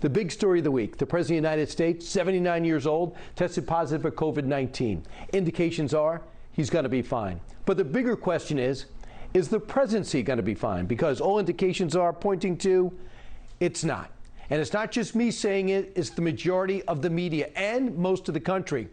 The big story of the week, the President of the United States, 79 years old, tested positive for COVID-19. Indications are he's going to be fine. But the bigger question is the presidency going to be fine? Because all indications are pointing to it's not. And it's not just me saying it, it's the majority of the media and most of the country.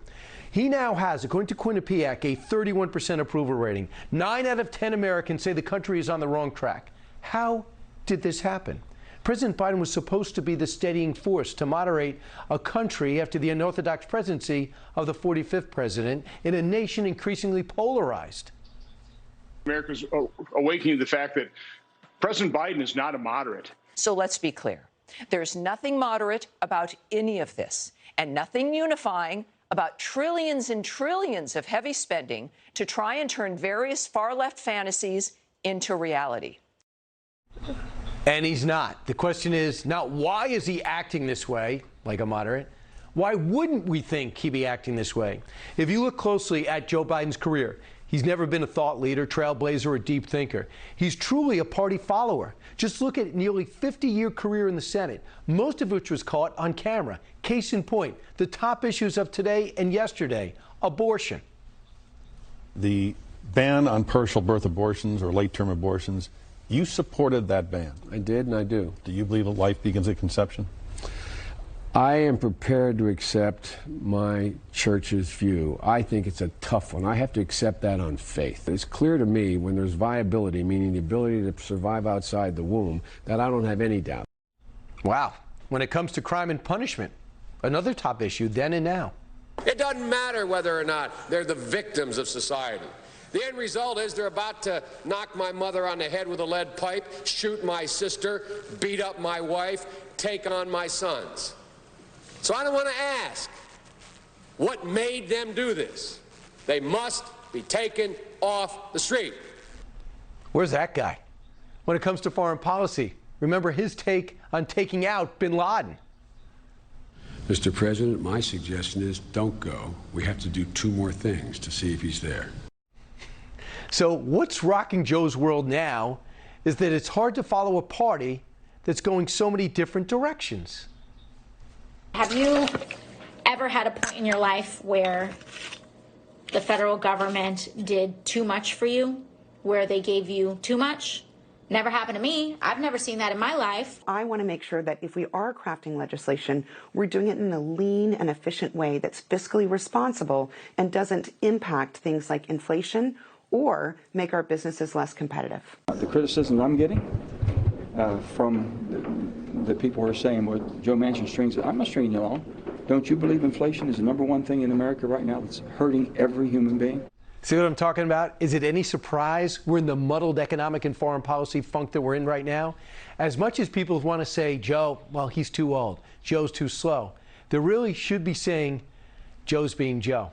He now has, according to Quinnipiac, a 31% approval rating. 9 out of 10 Americans say the country is on the wrong track. How did this happen? President Biden was supposed to be the steadying force to moderate a country after the unorthodox presidency of the 45th president in a nation increasingly polarized. America's awakening to the fact that President Biden is not a moderate. So let's be clear. There's nothing moderate about any of this, and nothing unifying about trillions and trillions of heavy spending to try and turn various far-left fantasies into reality. And he's not. The question is not why is he acting this way, like a moderate? Why wouldn't we think he'd be acting this way? If you look closely at Joe Biden's career, he's never been a thought leader, trailblazer, or deep thinker. He's truly a party follower. Just look at nearly 50-year career in the Senate, most of which was caught on camera. Case in point, the top issues of today and yesterday, abortion. The ban on partial birth abortions or late-term abortions, you supported that ban. I did and I do. Do you believe that life begins at conception? I am prepared to accept my church's view. I think it's a tough one. I have to accept that on faith. It's clear to me when there's viability, meaning the ability to survive outside the womb, that I don't have any doubt. Wow. When it comes to crime and punishment, another top issue then and now. It doesn't matter whether or not they're the victims of society. The end result is they're about to knock my mother on the head with a lead pipe, shoot my sister, beat up my wife, take on my sons. So I don't want to ask what made them do this. They must be taken off the street. Where's that guy? When it comes to foreign policy, remember his take on taking out bin Laden. Mr. President, my suggestion is don't go. We have to do 2 more things to see if he's there. So what's rocking Joe's world now is that it's hard to follow a party that's going so many different directions. Have you ever had a point in your life where the federal government did too much for you, where they gave you too much? Never happened to me. I've never seen that in my life. I want to make sure that if we are crafting legislation, we're doing it in a lean and efficient way that's fiscally responsible and doesn't impact things like inflation or make our businesses less competitive. The criticism I'm getting from the people who are saying, well, Joe Manchin strings it. I'm not stringing you along. Don't you believe inflation is the #1 thing in America right now that's hurting every human being? See what I'm talking about? Is it any surprise we're in the muddled economic and foreign policy funk that we're in right now? As much as people want to say, Joe, well, he's too old, Joe's too slow, they really should be saying Joe's being Joe.